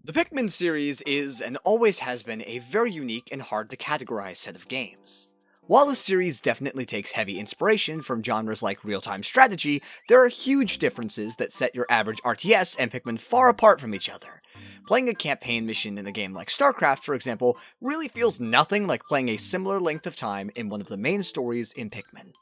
The Pikmin series is, and always has been, a very unique and hard to categorize set of games. While the series definitely takes heavy inspiration from genres like real-time strategy, there are huge differences that set your average RTS and Pikmin far apart from each other. Playing a campaign mission in a game like Starcraft, for example, really feels nothing like playing a similar length of time in one of the main stories in Pikmin.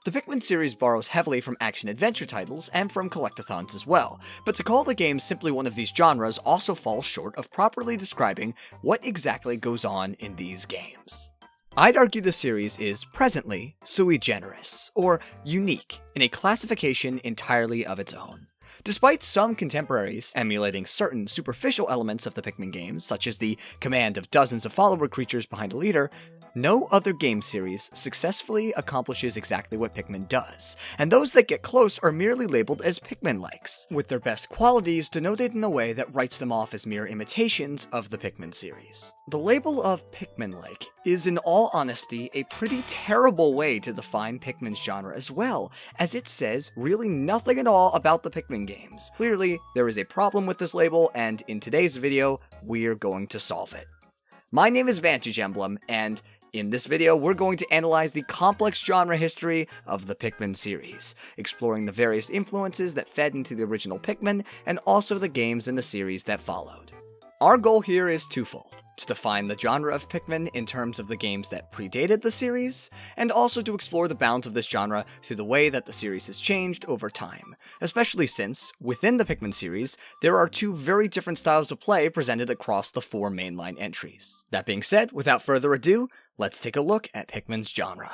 The Pikmin series borrows heavily from action-adventure titles and from collectathons as well, but to call the game simply one of these genres also falls short of properly describing what exactly goes on in these games. I'd argue the series is presently sui generis, or unique, in a classification entirely of its own. Despite some contemporaries emulating certain superficial elements of the Pikmin games, such as the command of dozens of follower creatures behind a leader, no other game series successfully accomplishes exactly what Pikmin does, and those that get close are merely labeled as Pikmin-likes, with their best qualities denoted in a way that writes them off as mere imitations of the Pikmin series. The label of Pikmin-like is, in all honesty, a pretty terrible way to define Pikmin's genre as well, as it says really nothing at all about the Pikmin games. Clearly, there is a problem with this label, and in today's video, we're going to solve it. My name is Vantage Emblem, and in this video, we're going to analyze the complex genre history of the Pikmin series, exploring the various influences that fed into the original Pikmin, and also the games in the series that followed. Our goal here is twofold: to define the genre of Pikmin in terms of the games that predated the series, and also to explore the bounds of this genre through the way that the series has changed over time, especially since, within the Pikmin series, there are two very different styles of play presented across the four mainline entries. That being said, without further ado, let's take a look at Pikmin's genre.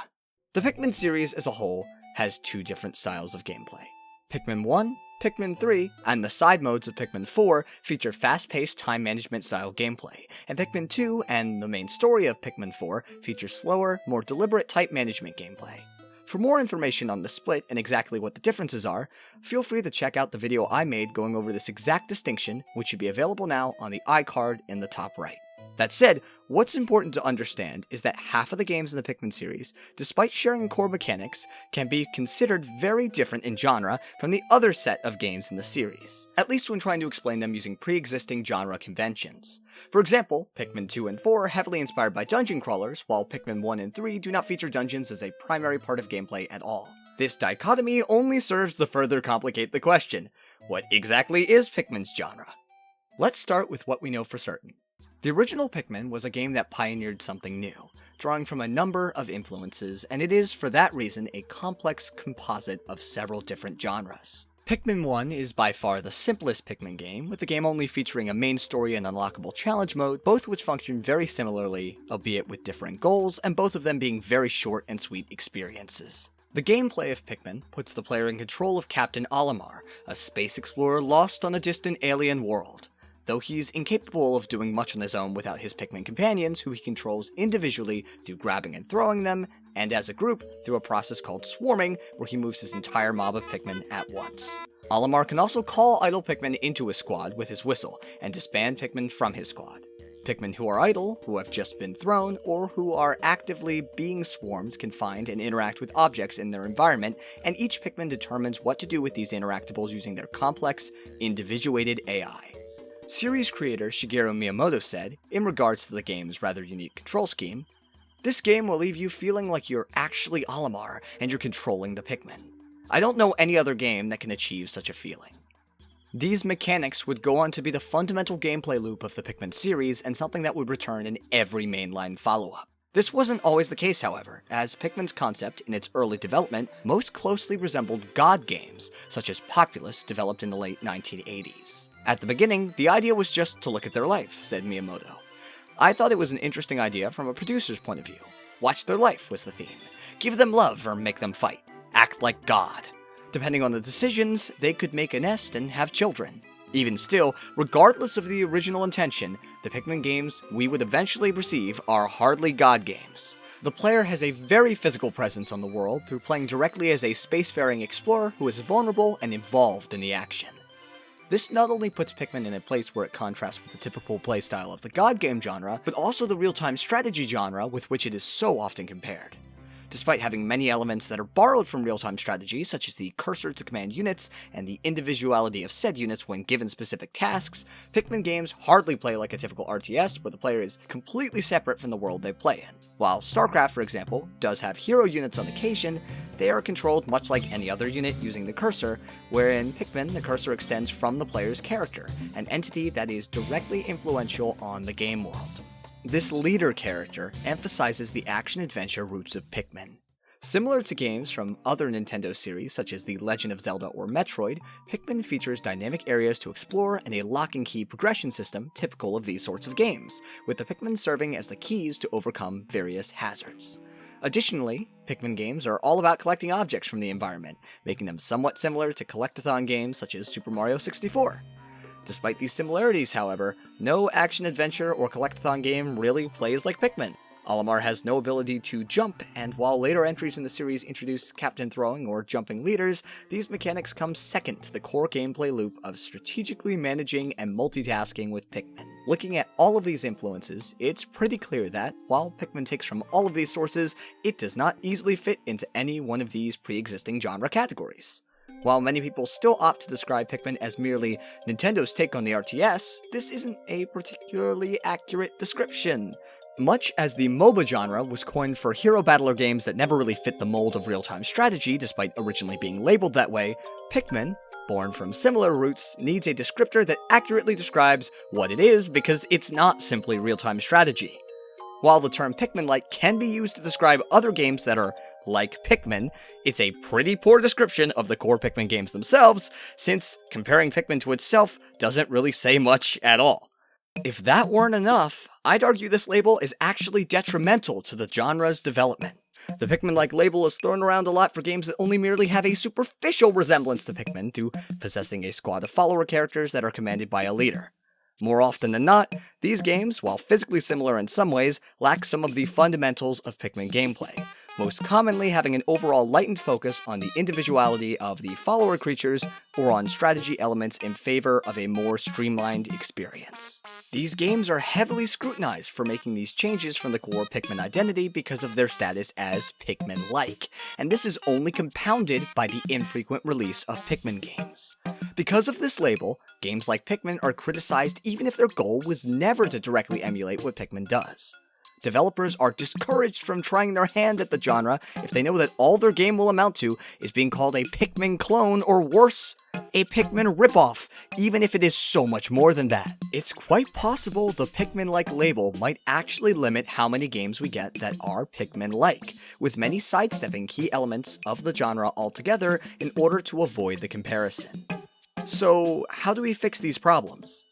The Pikmin series as a whole has two different styles of gameplay. Pikmin 1, Pikmin 3, and the side modes of Pikmin 4 feature fast-paced time management style gameplay, and Pikmin 2 and the main story of Pikmin 4 feature slower, more deliberate type management gameplay. For more information on the split and exactly what the differences are, feel free to check out the video I made going over this exact distinction, which should be available now on the iCard in the top right. That said, what's important to understand is that half of the games in the Pikmin series, despite sharing core mechanics, can be considered very different in genre from the other set of games in the series, at least when trying to explain them using pre-existing genre conventions. For example, Pikmin 2 and 4 are heavily inspired by dungeon crawlers, while Pikmin 1 and 3 do not feature dungeons as a primary part of gameplay at all. This dichotomy only serves to further complicate the question: what exactly is Pikmin's genre? Let's start with what we know for certain. The original Pikmin was a game that pioneered something new, drawing from a number of influences, and it is, for that reason, a complex composite of several different genres. Pikmin 1 is by far the simplest Pikmin game, with the game only featuring a main story and unlockable challenge mode, both which function very similarly, albeit with different goals, and both of them being very short and sweet experiences. The gameplay of Pikmin puts the player in control of Captain Olimar, a space explorer lost on a distant alien world. Though he's incapable of doing much on his own without his Pikmin companions, who he controls individually through grabbing and throwing them, and as a group through a process called swarming, where he moves his entire mob of Pikmin at once. Olimar can also call idle Pikmin into his squad with his whistle, and disband Pikmin from his squad. Pikmin who are idle, who have just been thrown, or who are actively being swarmed can find and interact with objects in their environment, and each Pikmin determines what to do with these interactables using their complex, individuated AI. Series creator Shigeru Miyamoto said, in regards to the game's rather unique control scheme, "This game will leave you feeling like you're actually Olimar and you're controlling the Pikmin. I don't know any other game that can achieve such a feeling." These mechanics would go on to be the fundamental gameplay loop of the Pikmin series and something that would return in every mainline follow-up. This wasn't always the case, however, as Pikmin's concept in its early development most closely resembled god games, such as Populous, developed in the late 1980s. At the beginning, the idea was just to look at their life, said Miyamoto. "I thought it was an interesting idea from a producer's point of view. Watch their life was the theme. Give them love or make them fight. Act like God. Depending on the decisions, they could make a nest and have children. Even still, regardless of the original intention, the Pikmin games we would eventually receive are hardly god games. The player has a very physical presence on the world through playing directly as a spacefaring explorer who is vulnerable and involved in the action. This not only puts Pikmin in a place where it contrasts with the typical playstyle of the god game genre, but also the real-time strategy genre with which it is so often compared. Despite having many elements that are borrowed from real-time strategy, such as the cursor to command units and the individuality of said units when given specific tasks, Pikmin games hardly play like a typical RTS where the player is completely separate from the world they play in. While Starcraft, for example, does have hero units on occasion, they are controlled much like any other unit using the cursor, where in Pikmin the cursor extends from the player's character, an entity that is directly influential on the game world. This leader character emphasizes the action-adventure roots of Pikmin. Similar to games from other Nintendo series such as The Legend of Zelda or Metroid, Pikmin features dynamic areas to explore and a lock-and-key progression system typical of these sorts of games, with the Pikmin serving as the keys to overcome various hazards. Additionally, Pikmin games are all about collecting objects from the environment, making them somewhat similar to collectathon games such as Super Mario 64. Despite these similarities, however, no action-adventure or collectathon game really plays like Pikmin. Olimar has no ability to jump, and while later entries in the series introduce captain throwing or jumping leaders, these mechanics come second to the core gameplay loop of strategically managing and multitasking with Pikmin. Looking at all of these influences, it's pretty clear that, while Pikmin takes from all of these sources, it does not easily fit into any one of these pre-existing genre categories. While many people still opt to describe Pikmin as merely Nintendo's take on the RTS, this isn't a particularly accurate description. Much as the MOBA genre was coined for hero battler games that never really fit the mold of real-time strategy despite originally being labeled that way, Pikmin, born from similar roots, needs a descriptor that accurately describes what it is because it's not simply real-time strategy. While the term Pikmin-like can be used to describe other games that are like Pikmin, it's a pretty poor description of the core Pikmin games themselves, since comparing Pikmin to itself doesn't really say much at all. If that weren't enough, I'd argue this label is actually detrimental to the genre's development. The Pikmin-like label is thrown around a lot for games that only merely have a superficial resemblance to Pikmin through possessing a squad of follower characters that are commanded by a leader. More often than not, these games, while physically similar in some ways, lack some of the fundamentals of Pikmin gameplay, most commonly having an overall lightened focus on the individuality of the follower creatures or on strategy elements in favor of a more streamlined experience. These games are heavily scrutinized for making these changes from the core Pikmin identity because of their status as Pikmin-like, and this is only compounded by the infrequent release of Pikmin games. Because of this label, games like Pikmin are criticized even if their goal was never to directly emulate what Pikmin does. Developers are discouraged from trying their hand at the genre if they know that all their game will amount to is being called a Pikmin clone or worse, a Pikmin ripoff, even if it is so much more than that. It's quite possible the Pikmin-like label might actually limit how many games we get that are Pikmin-like, with many sidestepping key elements of the genre altogether in order to avoid the comparison. So, how do we fix these problems?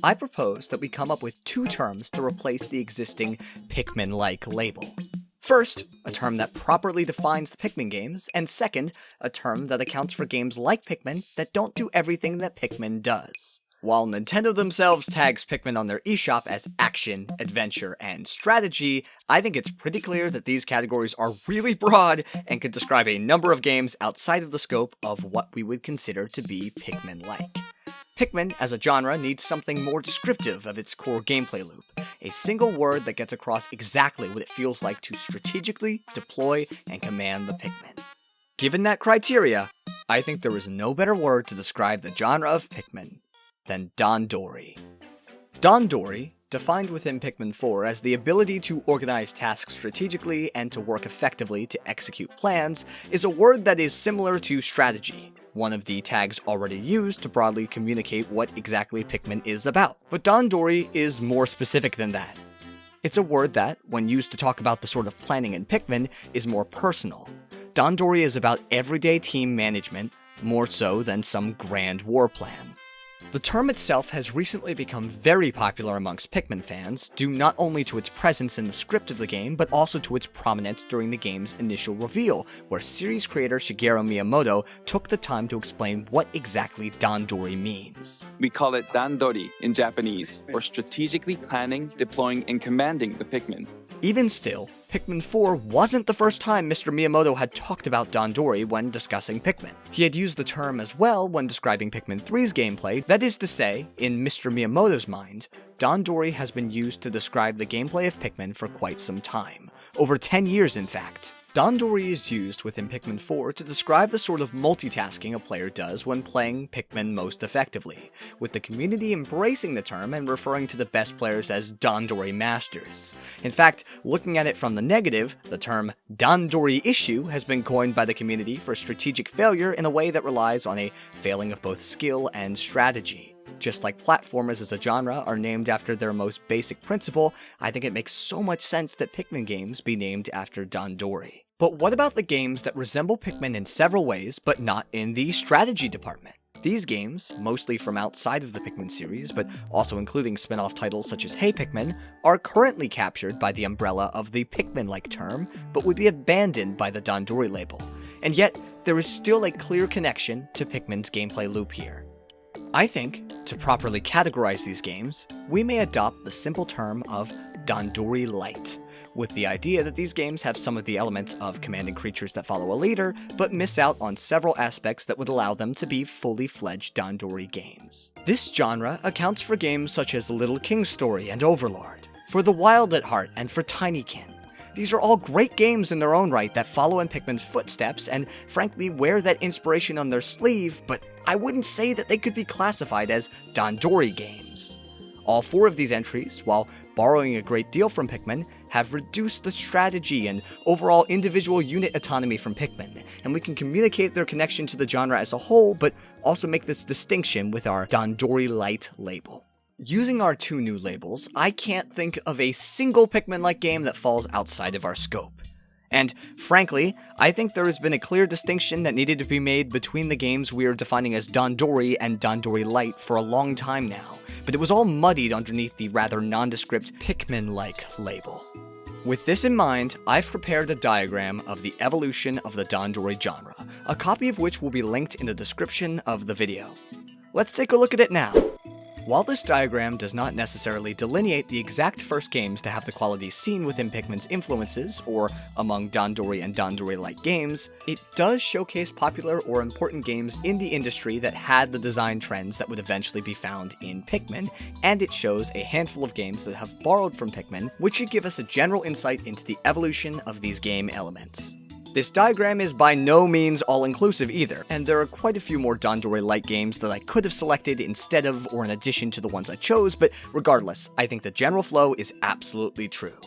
I propose that we come up with two terms to replace the existing Pikmin-like label. First, a term that properly defines the Pikmin games, and second, a term that accounts for games like Pikmin that don't do everything that Pikmin does. While Nintendo themselves tags Pikmin on their eShop as action, adventure, and strategy, I think it's pretty clear that these categories are really broad and could describe a number of games outside of the scope of what we would consider to be Pikmin-like. Pikmin, as a genre, needs something more descriptive of its core gameplay loop, a single word that gets across exactly what it feels like to strategically deploy and command the Pikmin. Given that criteria, I think there is no better word to describe the genre of Pikmin than Dandori. Dandori, defined within Pikmin 4 as the ability to organize tasks strategically and to work effectively to execute plans, is a word that is similar to strategy, one of the tags already used to broadly communicate what exactly Pikmin is about. But Dandori is more specific than that. It's a word that, when used to talk about the sort of planning in Pikmin, is more personal. Dandori is about everyday team management, more so than some grand war plan. The term itself has recently become very popular amongst Pikmin fans, due not only to its presence in the script of the game, but also to its prominence during the game's initial reveal, where series creator Shigeru Miyamoto took the time to explain what exactly Dandori means. We call it Dandori in Japanese, or strategically planning, deploying, and commanding the Pikmin. Even still, Pikmin 4 wasn't the first time Mr. Miyamoto had talked about Dandori when discussing Pikmin. He had used the term as well when describing Pikmin 3's gameplay. That is to say, in Mr. Miyamoto's mind, Dandori has been used to describe the gameplay of Pikmin for quite some time. Over 10 years, in fact. Dandori is used within Pikmin 4 to describe the sort of multitasking a player does when playing Pikmin most effectively, with the community embracing the term and referring to the best players as Dandori masters. In fact, looking at it from the negative, the term Dandori issue has been coined by the community for strategic failure in a way that relies on a failing of both skill and strategy. Just like platformers as a genre are named after their most basic principle, I think it makes so much sense that Pikmin games be named after Dandori. But what about the games that resemble Pikmin in several ways, but not in the strategy department? These games, mostly from outside of the Pikmin series, but also including spin-off titles such as Hey Pikmin, are currently captured by the umbrella of the Pikmin-like term, but would be abandoned by the Dandori label. And yet, there is still a clear connection to Pikmin's gameplay loop here. I think, to properly categorize these games, we may adopt the simple term of Dandori-lite, with the idea that these games have some of the elements of commanding creatures that follow a leader, but miss out on several aspects that would allow them to be fully fledged Dandori games. This genre accounts for games such as Little King's Story and Overlord, for The Wild at Heart and for Tinykin. These are all great games in their own right that follow in Pikmin's footsteps and frankly wear that inspiration on their sleeve, but I wouldn't say that they could be classified as Dandori games. All four of these entries, while borrowing a great deal from Pikmin, have reduced the strategy and overall individual unit autonomy from Pikmin, and we can communicate their connection to the genre as a whole, but also make this distinction with our Dandori-lite label. Using our two new labels, I can't think of a single Pikmin-like game that falls outside of our scope. And, frankly, I think there has been a clear distinction that needed to be made between the games we are defining as Dandori and Dandori-lite for a long time now, but it was all muddied underneath the rather nondescript Pikmin-like label. With this in mind, I've prepared a diagram of the evolution of the Dandori genre, a copy of which will be linked in the description of the video. Let's take a look at it now. While this diagram does not necessarily delineate the exact first games to have the qualities seen within Pikmin's influences, or among Dandori and Dandori-like games, it does showcase popular or important games in the industry that had the design trends that would eventually be found in Pikmin, and it shows a handful of games that have borrowed from Pikmin, which should give us a general insight into the evolution of these game elements. This diagram is by no means all-inclusive either, and there are quite a few more Dandori-like games that I could have selected instead of or in addition to the ones I chose, but regardless, I think the general flow is absolutely true.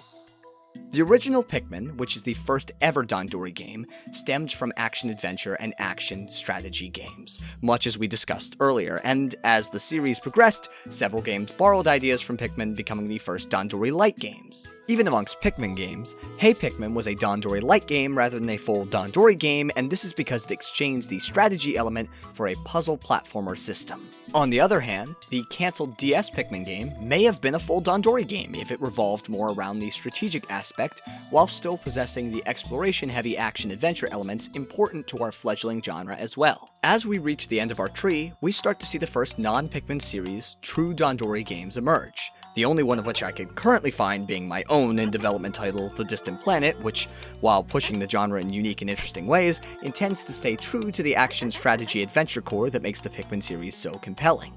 The original Pikmin, which is the first ever Dandori game, stemmed from action-adventure and action-strategy games, much as we discussed earlier, and as the series progressed, several games borrowed ideas from Pikmin, becoming the first Dandori-lite games. Even amongst Pikmin games, Hey Pikmin was a Dandori-lite game rather than a full Dandori game, and this is because it exchanged the strategy element for a puzzle platformer system. On the other hand, the cancelled DS Pikmin game may have been a full Dandori game if it revolved more around the strategic aspect, while still possessing the exploration-heavy action-adventure elements important to our fledgling genre as well. As we reach the end of our tree, we start to see the first non-Pikmin series true Dandori games emerge, the only one of which I could currently find being my own in-development title, The Distant Planet, which, while pushing the genre in unique and interesting ways, intends to stay true to the action-strategy-adventure core that makes the Pikmin series so compelling.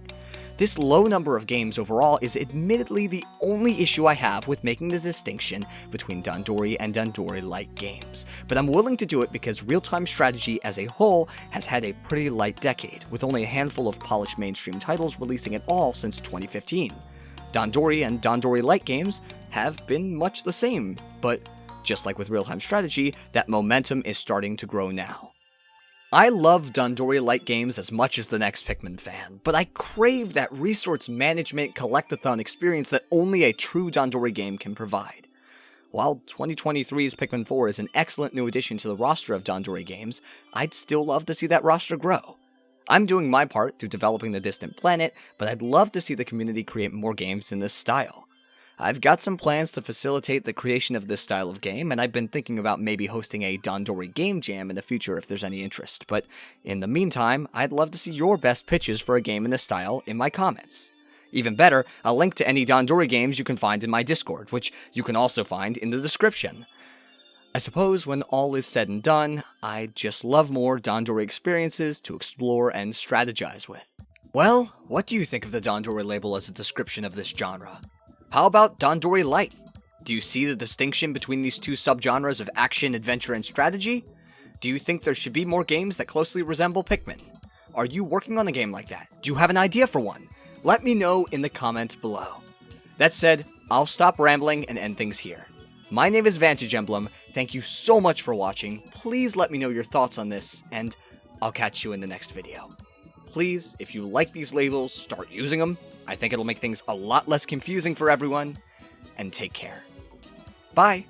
This low number of games overall is admittedly the only issue I have with making the distinction between Dandori and Dandori-like games, but I'm willing to do it because real-time strategy as a whole has had a pretty light decade, with only a handful of polished mainstream titles releasing at all since 2015. Dandori and Dandori-like games have been much the same, but just like with real-time strategy, that momentum is starting to grow now. I love Dandori-like games as much as the next Pikmin fan, but I crave that resource management collectathon experience that only a true Dandori game can provide. While 2023's Pikmin 4 is an excellent new addition to the roster of Dandori games, I'd still love to see that roster grow. I'm doing my part through developing The Distant Planet, but I'd love to see the community create more games in this style. I've got some plans to facilitate the creation of this style of game, and I've been thinking about maybe hosting a Dandori game jam in the future if there's any interest, but in the meantime, I'd love to see your best pitches for a game in this style in my comments. Even better, a link to any Dandori games you can find in my Discord, which you can also find in the description. I suppose when all is said and done, I'd just love more Dandori experiences to explore and strategize with. Well, what do you think of the Dandori label as a description of this genre? How about Dandori-lite? Do you see the distinction between these two subgenres of action, adventure, and strategy? Do you think there should be more games that closely resemble Pikmin? Are you working on a game like that? Do you have an idea for one? Let me know in the comments below. That said, I'll stop rambling and end things here. My name is Vantage Emblem, thank you so much for watching, please let me know your thoughts on this, and I'll catch you in the next video. Please, if you like these labels, start using them. I think it'll make things a lot less confusing for everyone, and take care. Bye!